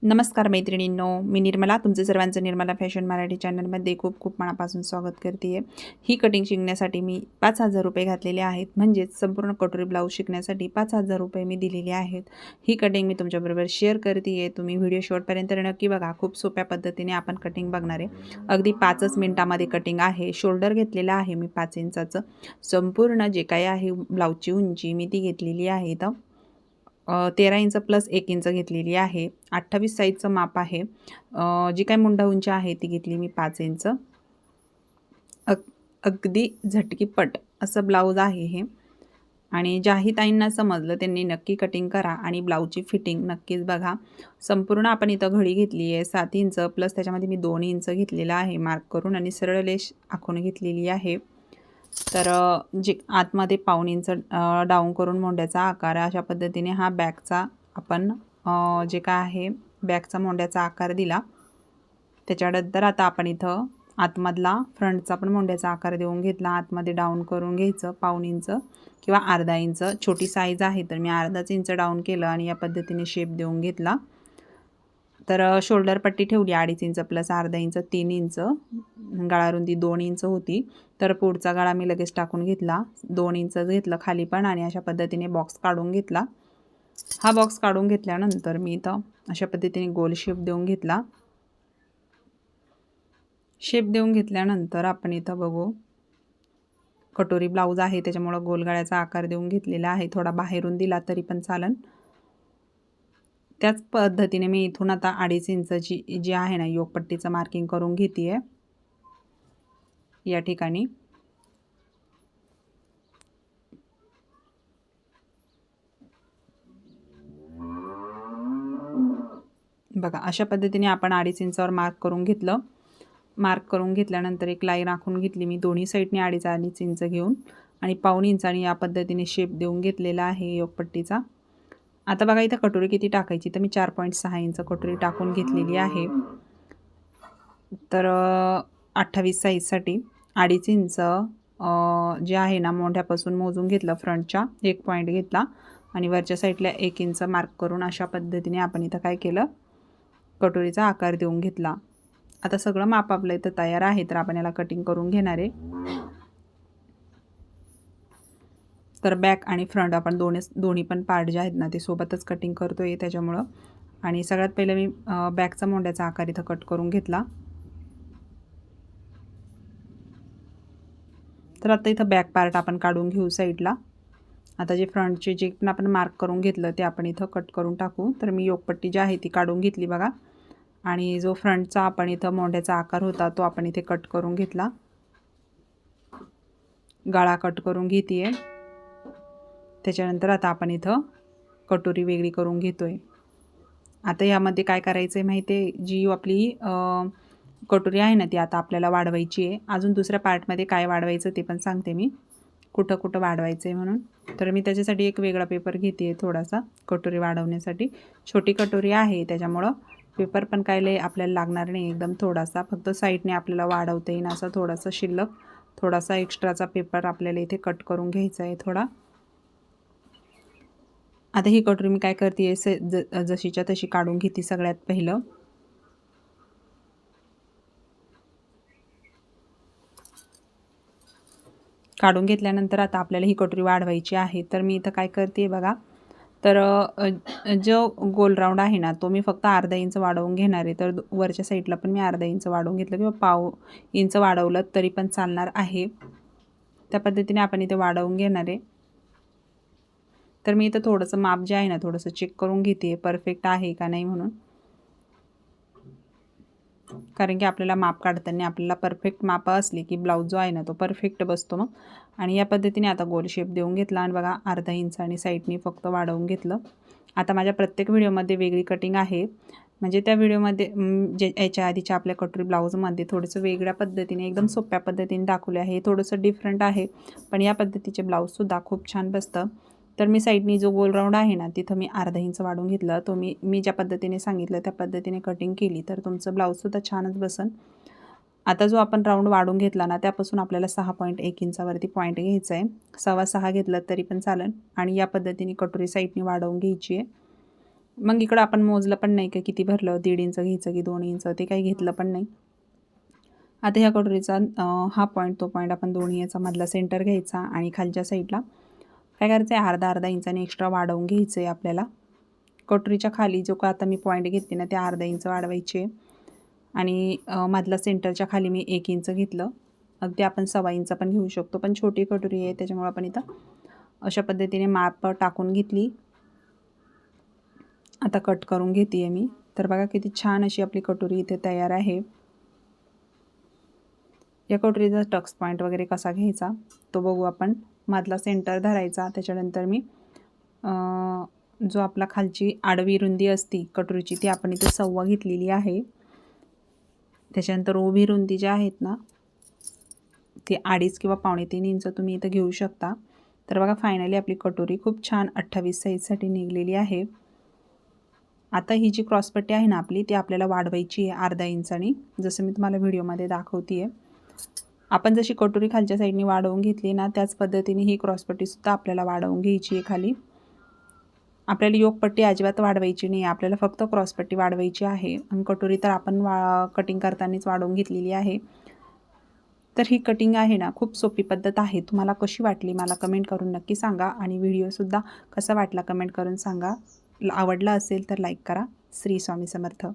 नमस्कार मैत्रिणींनो, मी निर्मला तुमचं सर्वांचं निर्मला फॅशन मराठी चॅनलमध्ये खूप खूप मनापासून स्वागत करते आहे। ही कटिंग शिकण्यासाठी मी 5,000 रुपये घातलेले आहेत, म्हणजेच संपूर्ण कटोरी ब्लाऊज शिकण्यासाठी 5,000 रुपये मी दिलेले आहेत। ही कटिंग मी तुमच्याबरोबर शेअर करते आहे, तुम्ही व्हिडिओ शेवटपर्यंत नक्की बघा। खूप सोप्या पद्धतीने आपण कटिंग बघणार आहे, अगदी 5च मिनिटामध्ये कटिंग आहे। शोल्डर घेतलेला आहे मी 5 इंचाचं, संपूर्ण जे काही आहे ब्लाऊजची उंची मी ती घेतलेली आहे तर 13 इंच प्लस 1 इंच घेतलेली आहे। 28 साईजचं माप आहे। जी काही मुंडा उंची आहे ती घेतली मी 5 इंच। अगदी झटकीपट असं ब्लाऊज आहे हे, आणि ज्याही ताईंना समजलं त्यांनी नक्की कटिंग करा आणि ब्लाऊजची फिटिंग नक्कीच बघा। संपूर्ण आपण इथं घडी घेतली आहे 7 इंच प्लस त्याच्यामध्ये मी 2 इंच घेतलेला आहे मार्क करून, आणि सरळ लेश आखून घेतलेली आहे। तर जे आतमध्ये पाऊण इंच डाऊन करून मोंड्याचा आकार अशा पद्धतीने हा बॅकचा आपण जे काय आहे बॅकचा मोंड्याचा आकार दिला। त्याच्यानंतर आता आपण इथं आतमधला फ्रंटचा पण मोंड्याचा आकार देऊन घेतला। आतमध्ये डाऊन करून घ्यायचं पाऊण इंच किंवा अर्धा इंच, छोटी साईज आहे तर मी अर्धाच इंच डाऊन केलं आणि या पद्धतीने शेप देऊन घेतला। तर शोल्डर पट्टी ठेवली 2.5 इंच प्लस अर्धा इंच 3 इंच, गळा रुंदी 2 इंच होती। तर पुढचा गळा मी लगेच टाकून घेतला, 2 इंच घेतलं खाली पण, आणि अशा पद्धतीने बॉक्स काढून घेतला। हा बॉक्स काढून घेतल्यानंतर मी इथं अशा पद्धतीने गोल शेप देऊन घेतला। शेप देऊन घेतल्यानंतर आपण इथं बघू, कटोरी ब्लाऊज आहे त्याच्यामुळं गोल गळ्याचा आकार देऊन घेतलेला आहे, थोडा बाहेरून दिला तरी पण चालेल। त्याच पद्धतीने मी इथून आता 2.5 इंचची जी आहे ना योगपट्टीचं मार्किंग करून घेते या ठिकाणी। बघा अशा पद्धतीने आपण 2.5 इंचावर मार्क करून घेतलं। मार्क करून घेतल्यानंतर एक लाईन आखून घेतली मी दोन्ही साईडने 2.5 इंच घेऊन, आणि पाऊण इंचाने या पद्धतीने शेप देऊन घेतलेला आहे योगपट्टीचा। आता बघा इथं कटोरी किती टाकायची, तर मी 4.6 इंच कटोरी टाकून घेतलेली आहे। तर 28 साईजसाठी 2.5 इंच जे आहे ना मोंढ्यापासून मोजून घेतलं, फ्रंटच्या 1 पॉईंट घेतला आणि वरच्या साईडला 1 इंच मार्क करून अशा पद्धतीने आपण इथं काय केलं, कटोरीचा आकार देऊन घेतला। आता सगळं माप आपलं इथं तयार आहे, तर आपण याला कटिंग करून घेणार आहे। तर बॅक आणि फ्रंट आपण दोन्ही पण पार्ट जे आहेत ना ते सोबतच कटिंग करतोय त्याच्यामुळं, आणि सगळ्यात पहिलं मी बॅकचा मोंड्याचा आकार इथं कट करून घेतला। तर आता इथं बॅक पार्ट आपण काढून घेऊ साईडला। आता जे फ्रंटचे जे पण आपण मार्क करून घेतलं ते आपण इथं कट करून टाकू। तर मी योगपट्टी जी आहे ती काढून घेतली बघा, आणि जो फ्रंटचा आपण इथं मोंड्याचा आकार होता तो आपण इथे कट करून घेतला। गळा कट करून घेते। त्याच्यानंतर आता आपण इथं कटोरी वेगळी करून घेतोय। आता यामध्ये काय करायचं आहे माहिती आहे, जी आपली कटोरी आहे ना ती आता आपल्याला वाढवायची आहे। अजून दुसऱ्या पार्टमध्ये काय वाढवायचं ते पण सांगते मी, कुठं कुठं वाढवायचं आहे म्हणून। तर मी त्याच्यासाठी एक वेगळा पेपर घेते आहे थोडासा, कटोरी वाढवण्यासाठी। छोटी कटोरी आहे त्याच्यामुळं पेपर पण काय लय आपल्याला लागणार नाही, एकदम थोडासा, फक्त साईडने आपल्याला वाढवता येईल असा थोडासा शिल्लक, थोडासा एक्स्ट्राचा पेपर आपल्याला इथे कट करून घ्यायचा आहे थोडा। आता ही कटोरी मी काय करते आहे, जशीच्या तशी काढून घेते सगळ्यात पहिलं। काढून घेतल्यानंतर आता आपल्याला ही कटोरी वाढवायची आहे। तर मी इथं काय करते बघा, तर जो गोल राऊंड आहे ना तो मी फक्त अर्धा इंच वाढवून घेणार आहे। तर वरच्या साईडला पण मी अर्धा इंच वाढवून घेतलं किंवा पाव इंच वाढवलं तरी पण चालणार आहे। त्या पद्धतीने आपण इथे वाढवून घेणार आहे। तर मी इथं थोडंसं माप जे आहे ना थोडंसं चेक करून घेते परफेक्ट आहे का नाही म्हणून, कारण की आपल्याला माप काढताना आपल्याला परफेक्ट माप असली की ब्लाऊज जो आहे ना तो परफेक्ट बसतो मग। आणि या पद्धतीने आता गोल शेप देऊन घेतला, आणि बघा अर्धा इंच आणि साईडनी फक्त वाढवून घेतलं। आता माझ्या प्रत्येक व्हिडिओमध्ये वेगळी कटिंग आहे, म्हणजे त्या व्हिडिओमध्ये जे याच्या आधीच्या आपल्या कटोरी ब्लाऊजमध्ये थोडंसं वेगळ्या पद्धतीने एकदम सोप्या पद्धतीने दाखवले आहे, थोडंसं डिफरंट आहे, पण या पद्धतीचे ब्लाऊजसुद्धा खूप छान बसतं। तर मी साईडनी जो गोल राऊंड आहे ना तिथं मी अर्धा इंच वाढवून घेतलं, तो मी ज्या पद्धतीने सांगितलं त्या पद्धतीने कटिंग केली तर तुमचं ब्लाऊजसुद्धा छानच बसन। आता जो आपण राऊंड वाढून घेतला ना त्यापासून आपल्याला 6.1 इंचावरती पॉईंट घ्यायचा आहे, 6.25 घेतलं तरी पण चालेल, आणि या पद्धतीने कटोरी साईडनी वाढवून घ्यायची आहे। मग इकडं आपण मोजलं पण नाही का किती भरलं, 1.5 इंच घ्यायचं की 2 इंच, ते काही घेतलं पण नाही. आता ह्या कटोरीचा हा पॉईंट तो पॉईंट आपण दोन्ही याचा मधला सेंटर घ्यायचा आणि खालच्या साईडला काय करायचं आहे, अर्धा इंचाने एक्स्ट्रा वाढवून घ्यायचं आहे आपल्याला. कटोरीच्या खाली जो का आता मी पॉईंट घेतली ना, ते अर्धा इंच वाढवायचे आणि मधला सेंटरच्या खाली मी 1 इंच घेतलं. अगदी आपण 1.25 इंच पण घेऊ शकतो, पण छोटी कटोरी आहे त्याच्यामुळे आपण इथं अशा पद्धतीने माप टाकून घेतली. आता कट करून घेते मी. तर बघा किती छान अशी आपली कटोरी इथे तयार आहे. या कटोरीचा टक्स पॉईंट वगैरे कसा घ्यायचा तो बघू आपण. मधला सेंटर धरायचा, त्याच्यानंतर मी जो आपला खालची आडवी रुंदी असती कटोरीची ती आपण इथे 1.25 घेतलेली आहे. त्याच्यानंतर उभी रुंदी जी आहेत ना ती 2.5 किंवा 2.25 इंच तुम्ही इथं घेऊ शकता. तर बघा फायनली आपली कटोरी खूप छान 28 साईजसाठी निघलेली आहे. आता ही जी क्रॉसपट्टी आहे ना आपली ती आपल्याला वाढवायची आहे अर्धा इंचानी, जसं मी तुम्हाला व्हिडिओमध्ये दाखवते आहे. आपण जशी कटोरी खालच्या साईडनी वाढवून घेतली ना त्याच पद्धतीने ही क्रॉसपट्टीसुद्धा आपल्याला वाढवून घ्यायची आहे खाली. आपल्याला योगपट्टी अजिबात वाढवायची नाही, आपल्याला फक्त क्रॉसपट्टी वाढवायची आहे. आणि कटोरी तर आपण कटिंग करतानाच वाढवून घेतलेली आहे. तर ही कटिंग आहे ना खूप सोपी पद्धत आहे. तुम्हाला कशी वाटली मला कमेंट करून नक्की सांगा आणि व्हिडिओसुद्धा कसा वाटला कमेंट करून सांगा. आवडला असेल तर लाईक करा. श्री स्वामी समर्थ.